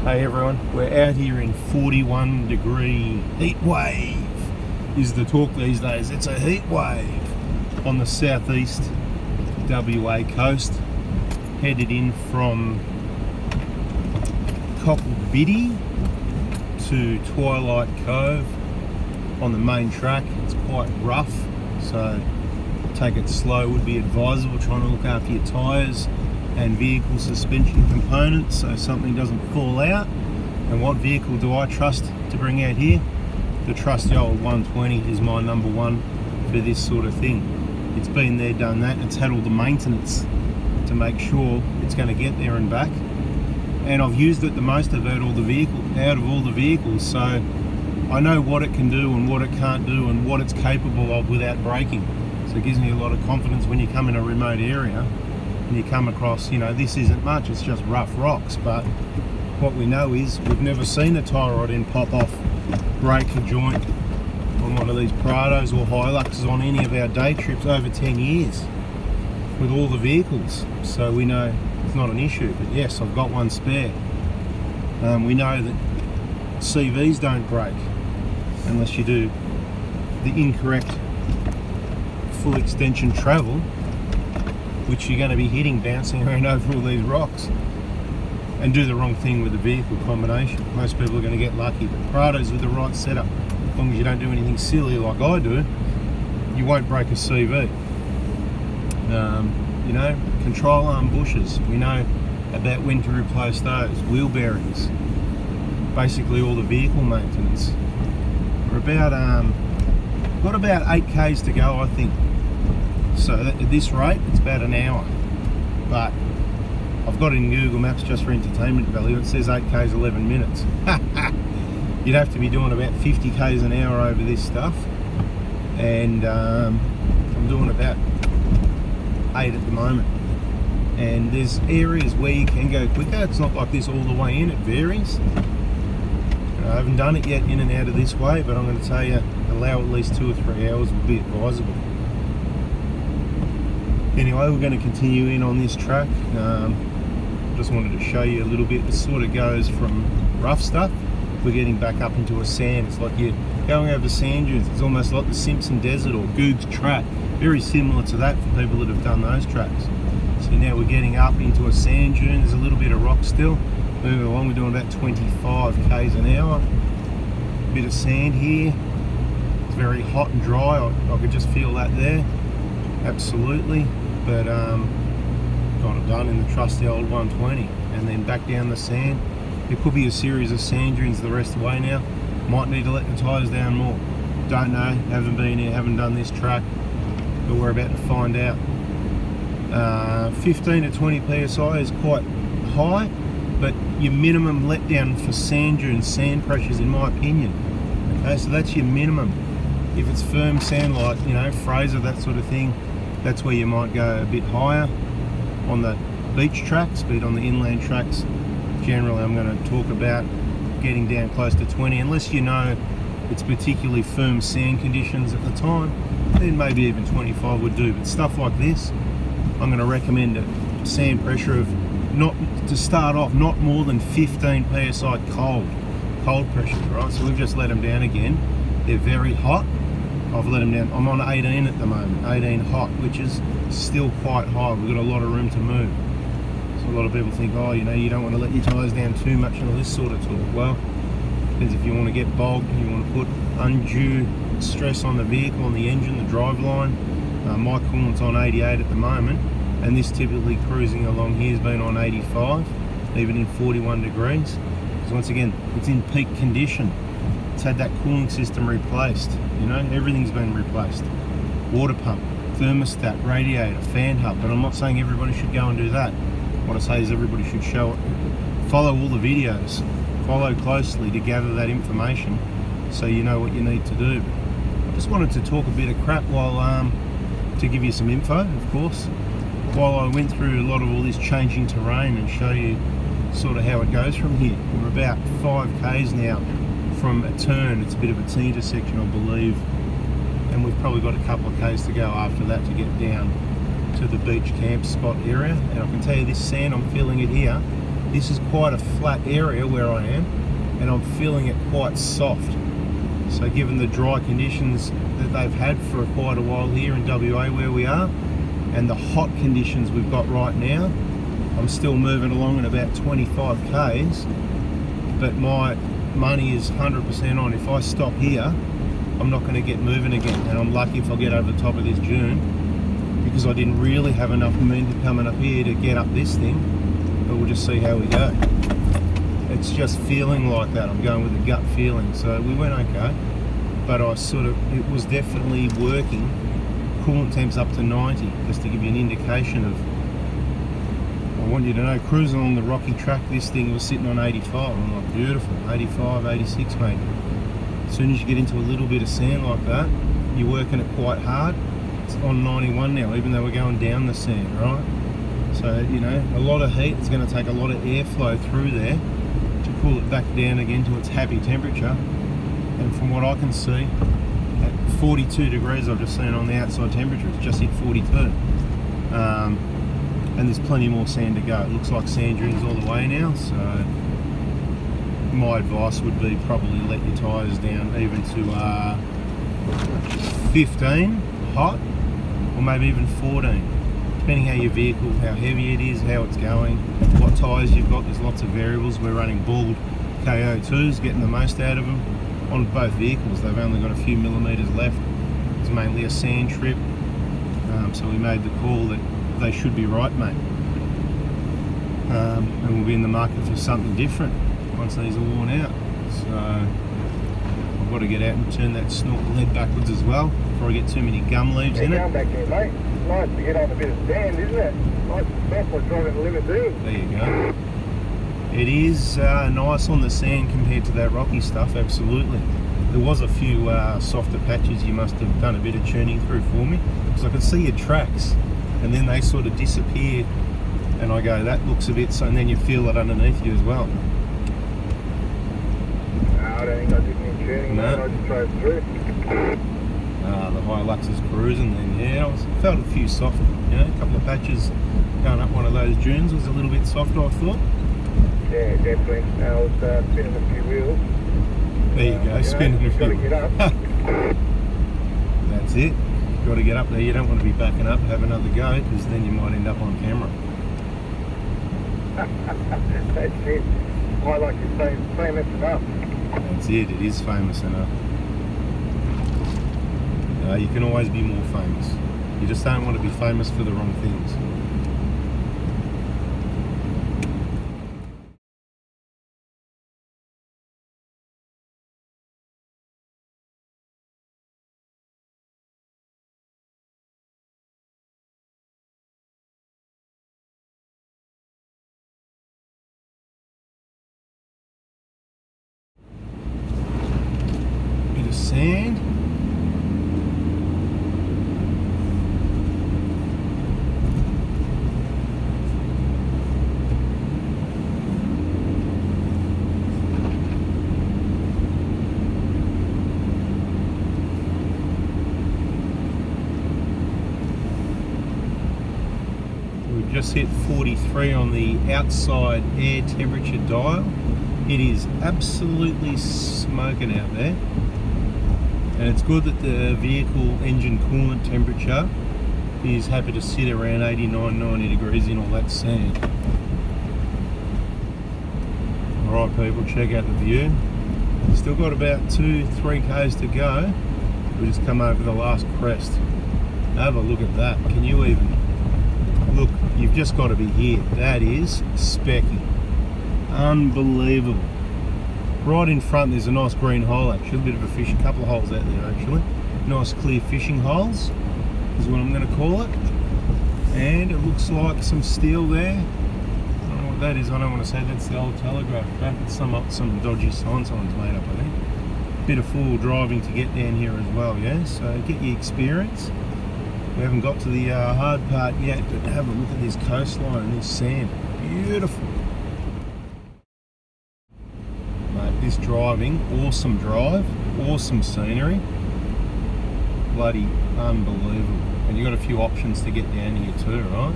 Hey everyone, we're out here in 41 degree heat wave is the talk these days. It's a heat wave on the southeast WA coast, headed in from COCKLEBIDDY to Twilight Cove on the main track. It's quite rough, so take it slow would be advisable, trying to look after your tyres and vehicle suspension components so something doesn't fall out. And what vehicle do I trust to bring out here? The trusty old 120 is my number one for this sort of thing. It's been there, done that, and it's had all the maintenance to make sure it's going to get there and back. And I've used it the most out of all the vehicles, so I know what it can do and what it can't do and what it's capable of without braking. So it gives me a lot of confidence when you come in a remote area and you come across, you know, this isn't much, it's just rough rocks, but what we know is we've never seen a tie rod end pop off, break a joint on one of these Prados or Hiluxes on any of our day trips over 10 years with all the vehicles, so we know it's not an issue. But yes, I've got one spare. We know that CVs don't break unless you do the incorrect full extension travel, which you're going to be hitting, bouncing around over all these rocks, and do the wrong thing with the vehicle combination. Most people are going to get lucky, but Prados with the right setup, as long as you don't do anything silly like I do, you won't break a CV. You know, control arm bushes, we know about when to replace those, wheel bearings, basically all the vehicle maintenance. We're about got about 8 k's to go, I think. So at this rate, it's about an hour. But I've got it in Google Maps just for entertainment value. It says 8 k's 11 minutes. You'd have to be doing about 50 k's an hour over this stuff, and I'm doing about 8 at the moment. And there's areas where you can go quicker. It's not like this all the way in, it varies. I haven't done it yet in and out of this way, but I'm going to tell you, allow at least 2 or 3 hours would be advisable. Anyway, we're going to continue in on this track. Just wanted to show you a little bit. It sort of goes from rough stuff, we're getting back up into a sand. It's like you're going over sand dunes. It's almost like the Simpson Desert or Goog's track. Very similar to that for people that have done those tracks. So now we're getting up into a sand dune. There's a little bit of rock still. Moving along, we're doing about 25 k's an hour. A bit of sand here. It's very hot and dry. I could just feel that there. Absolutely. But got it done in the trusty old 120, and then back down the sand. There could be a series of sand dunes the rest of the way now. Might need to let the tyres down more. Don't know, haven't been here, haven't done this track, but we're about to find out. 15 to 20 psi is quite high, but your minimum letdown for sand dunes, sand pressures, in my opinion. Okay, so that's your minimum. If it's firm sand like, you know, Fraser, that sort of thing, that's where you might go a bit higher. On the beach tracks, but on the inland tracks, generally I'm going to talk about getting down close to 20, unless you know it's particularly firm sand conditions at the time, then maybe even 25 would do. But stuff like this, I'm going to recommend a sand pressure of, not to start off, not more than 15 psi cold pressures, right? So we've just let them down again. They're very hot. I've let them down. I'm on 18 at the moment, 18 hot, which is still quite high. We've got a lot of room to move. So a lot of people think, oh, you know, you don't want to let your tyres down too much and all this sort of talk. Well, depends if you want to get bogged, you want to put undue stress on the vehicle, on the engine, the drive line. My coolant's on 88 at the moment, and this typically cruising along here has been on 85, even in 41 degrees. Because once again, it's in peak condition. It's had that cooling system replaced, you know, everything's been replaced. Water pump, thermostat, radiator, fan hub, but I'm not saying everybody should go and do that. What I say is everybody should follow all the videos, follow closely to gather that information so you know what you need to do. I just wanted to talk a bit of crap while, to give you some info, of course, while I went through a lot of all this changing terrain and show you sort of how it goes from here. We're about 5 k's now from a turn. It's a bit of a T intersection, I believe, and we've probably got a couple of k's to go after that to get down to the beach camp spot area. And I can tell you, this sand, I'm feeling it here, This is quite a flat area where I am, and I'm feeling it quite soft. So given the dry conditions that they've had for quite a while here in WA where we are, and the hot conditions we've got right now, I'm still moving along at about 25 k's, but my money is 100% on if I stop here, I'm not going to get moving again, and I'm lucky if I get over the top of this dune, because I didn't really have enough momentum coming up here to get up this thing, but we'll just see how we go. It's just feeling like that. I'm going with a gut feeling. So we went okay, but it was definitely working. Coolant temps up to 90, just to give you an indication of, I want you to know, cruising on the rocky track, this thing was sitting on 85. I'm like, beautiful, 85, 86 maybe. As soon as you get into a little bit of sand like that, you're working it quite hard. It's on 91 now, even though we're going down the sand, right? So, you know, a lot of heat. It's going to take a lot of airflow through there to cool it back down again to its happy temperature. And from what I can see, at 42 degrees I've just seen on the outside temperature, it's just hit 42. And there's plenty more sand to go. It looks like sand dunes all the way now, so my advice would be probably let your tyres down even to 15 hot, or maybe even 14, depending how your vehicle, how heavy it is, how it's going, what tyres you've got. There's lots of variables. We're running bald KO2s, getting the most out of them on both vehicles. They've only got a few millimetres left. It's mainly a sand trip, so we made the call that they should be right, mate. And we'll be in the market for something different once these are worn out. So I've got to get out and turn that snorkel head backwards as well before I get too many gum leaves in it. Going back there, mate. It's nice to get on a bit of sand, isn't it? Nice and soft like driving a limousine. There you go. It is nice on the sand compared to that rocky stuff, absolutely. There was a few softer patches you must have done a bit of tuning through for me, because I could see your tracks and then they sort of disappear, and I go, that looks a bit, so, and then you feel it underneath you as well. No, I don't think I did any tuning, no. I just drove through. The Hilux is cruising then, yeah. I felt a few soft, you know, a couple of patches going up one of those dunes was a little bit softer, I thought. Yeah, definitely. I was spinning a few wheels. There you go, spinning a few. Got to get up. That's it. Got to get up there. You don't want to be backing up and have another go, because then you might end up on camera. That's it. I like to say it's famous enough. That's it. It is famous enough. You can always be more famous. You just don't want to be famous for the wrong things. Bit of sand. Just hit 43 on the outside air temperature dial. It is absolutely smoking out there, and it's good that the vehicle engine coolant temperature is happy to sit around 89, 90 degrees in all that sand. Alright people, check out the view. Still got about 2-3 k's to go. We just come over the last crest. Have a look at that. Can you even look? You've just got to be here. That is specky. Unbelievable. Right in front there's a nice green hole actually, a bit of a fish, a couple of holes out there actually. Nice clear fishing holes is what I'm going to call it. And it looks like some steel there. I don't know what that is, I don't want to say that's the old telegraph track. It's some dodgy signs made up, I think. Bit of four-wheel driving to get down here as well, yeah? So get your experience. We haven't got to the hard part yet, but have a look at this coastline and this sand. Beautiful. Mate, this driving, awesome drive, awesome scenery. Bloody unbelievable. And you've got a few options to get down here too, right?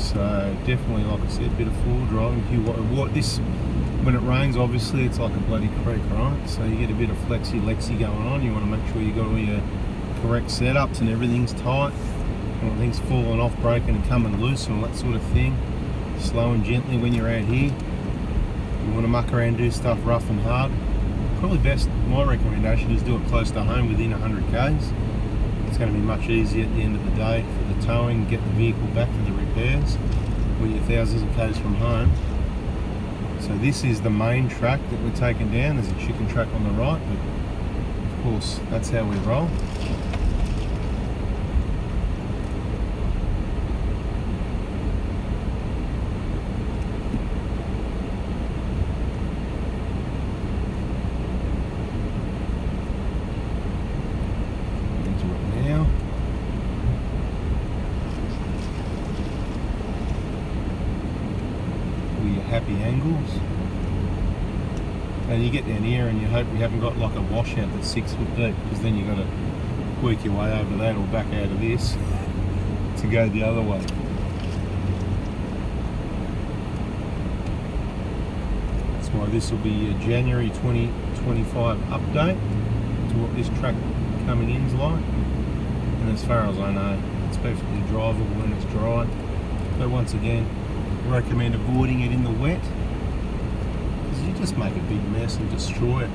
So definitely, like I said, a bit of four-wheel driving. If you what this, when it rains, obviously it's like a bloody creek, right? So you get a bit of flexi-lexi going on. You want to make sure you got all your correct setups and everything's tight. And things falling off, breaking and coming loose and all that sort of thing. Slow and gently when you're out here. You want to muck around, do stuff rough and hard. Probably best, my recommendation is do it close to home within 100 k's. It's going to be much easier at the end of the day for the towing, get the vehicle back for the repairs when you're thousands of k's from home. So this is the main track that we're taking down. There's a chicken track on the right, but of course that's how we roll. Happy angles, and you get down here and you hope you haven't got like a washout that's 6 foot deep, because then you've got to work your way over that or back out of this to go the other way. That's why this will be a January 2025 update to what this track coming in is like, and as far as I know it's perfectly drivable when it's dry, but once again recommend avoiding it in the wet, because you just make a big mess and destroy it.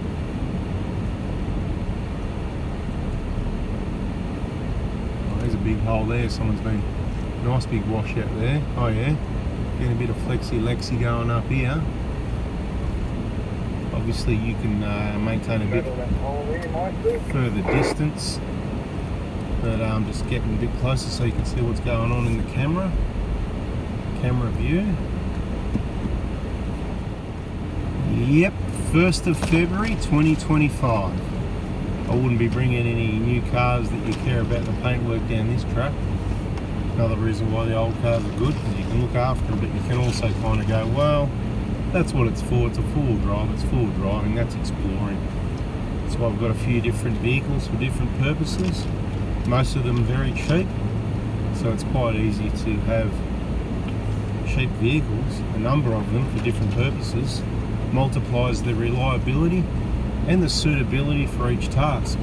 Oh, there's a big hole there. Someone's been nice big washout there. Oh yeah, getting a bit of flexi-lexi going up here. Obviously you can maintain a bit further distance, but just getting a bit closer so you can see what's going on in the camera view. Yep, 1st of February 2025. I wouldn't be bringing any new cars that you care about the paintwork down this track. Another reason why the old cars are good, because you can look after them, but you can also kind of go, well, that's what it's for. It's a four-wheel drive, it's four-wheel driving, that's exploring. That's why I've got a few different vehicles for different purposes. Most of them very cheap, so it's quite easy to have cheap vehicles, a number of them for different purposes, multiplies the reliability and the suitability for each task.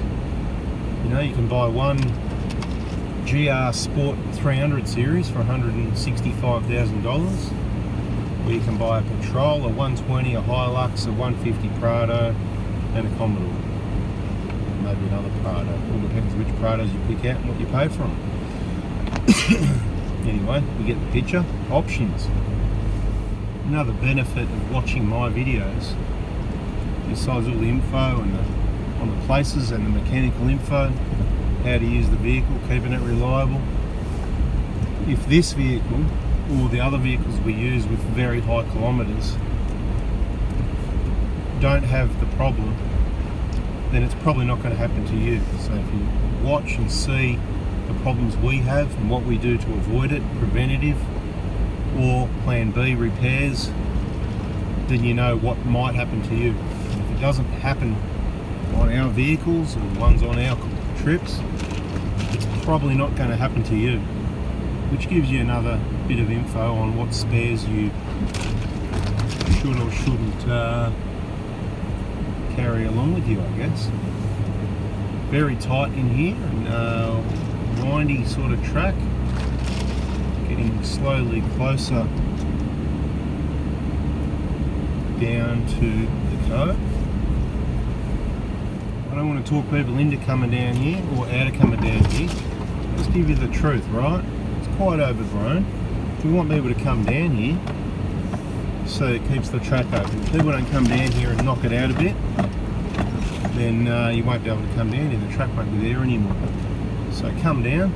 You know, you can buy one GR Sport 300 series for $165,000, or you can buy a Patrol, a 120, a Hilux, a 150 Prado and a Commodore, maybe another Prado. All depends which Prados you pick out and what you pay for them. Anyway, you get the picture. Options. Another benefit of watching my videos, besides all the info and on the places and the mechanical info, how to use the vehicle, keeping it reliable. If this vehicle or the other vehicles we use with very high kilometres don't have the problem, then it's probably not going to happen to you. So if you watch and see the problems we have and what we do to avoid it, preventative or plan B, repairs, then you know what might happen to you. And if it doesn't happen on our vehicles or ones on our trips, it's probably not going to happen to you, which gives you another bit of info on what spares you should or shouldn't carry along with you, I guess. Very tight in here, and windy sort of track, getting slowly closer down to the Cove. I don't want to talk people into coming down here or out of coming down here. Just give you the truth, right? It's quite overgrown. We want people to come down here so it keeps the track open. If people don't come down here and knock it out a bit, then you won't be able to come down here. The track won't be there anymore. So come down.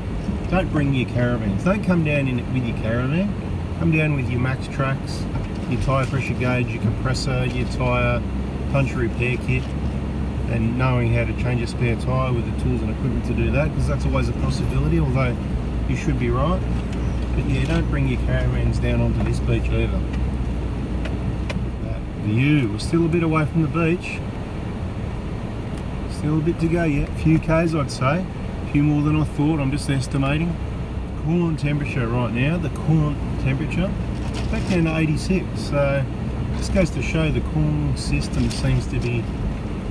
Don't bring your caravans. Don't come down in it with your caravan. Come down with your max tracks, your tyre pressure gauge, your compressor, your tyre punch repair kit, and knowing how to change a spare tyre with the tools and equipment to do that, because that's always a possibility, although you should be right. But yeah, don't bring your caravans down onto this beach either. That view. We're still a bit away from the beach. Still a bit to go yet. A few Ks I'd say. A few more than I thought. I'm just estimating. Coolant temperature right now. The coolant temperature, back down to 86. So this goes to show the cooling system seems to be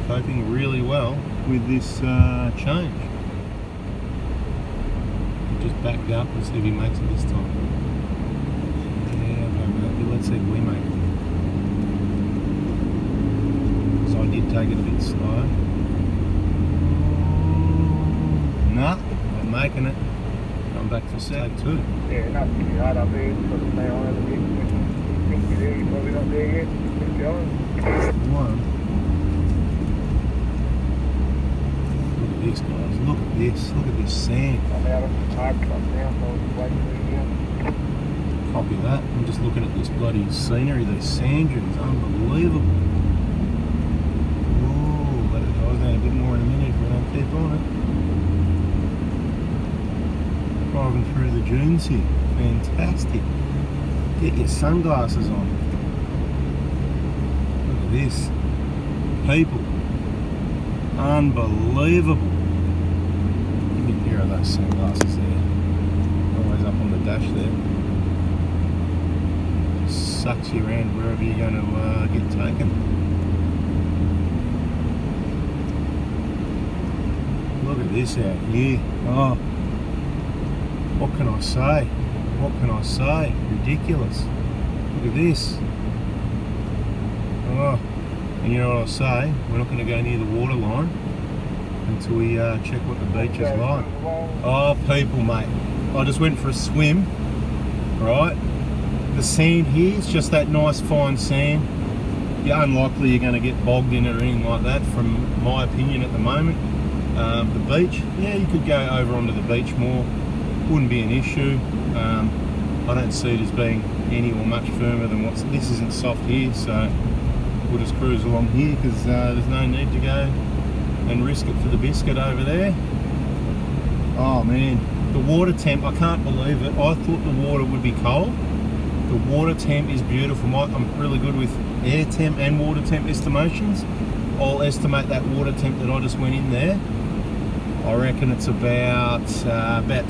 coping really well with this change. Just backed up and see if he makes it this time. Yeah, okay, let's see if we make it. So I did take it a bit slow. Nah, not making it. I'm back for take two. Yeah, not too hard up there, sort of stay on it a bit. You think you're there, you're probably not there yet. Keep going. One. Look at this, guys. Look at this. Look at this sand. I'm out of the hard truck now, so I'll just wait for you here. Copy that. I'm just looking at this bloody scenery, these sand dunes. Unbelievable. Oh, let it go down a bit more in a minute if we don't keep on it. Driving through the dunes here. Fantastic. Get your sunglasses on. Look at this. People. Unbelievable. Give me a pair of those sunglasses there. Always up on the dash there. Sucks you around wherever you're going to get taken. Look at this out here. Oh, what can I say? What can I say? Ridiculous. Look at this. Oh, and you know what I'll say? We're not going to go near the water line until we check what the beach is like. Oh, people, mate. I just went for a swim, right? The sand here is just that nice fine sand. You're unlikely you're going to get bogged in it or anything like that, from my opinion at the moment. The beach, yeah, you could go over onto the beach more. Wouldn't be an issue. I don't see it as being any or much firmer than what's. This isn't soft here, so we'll just cruise along here because there's no need to go and risk it for the biscuit over there. Oh man, the water temp, I can't believe it. I thought the water would be cold. The water temp is beautiful. I'm really good with air temp and water temp estimations. I'll estimate that water temp that I just went in there. I reckon it's about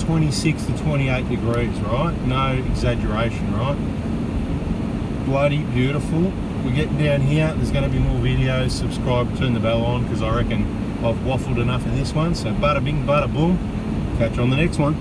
26 to 28 degrees, right? No exaggeration, right? Bloody beautiful. We're getting down here. There's going to be more videos. Subscribe, turn the bell on, because I reckon I've waffled enough in this one. So bada bing, bada boom. Catch you on the next one.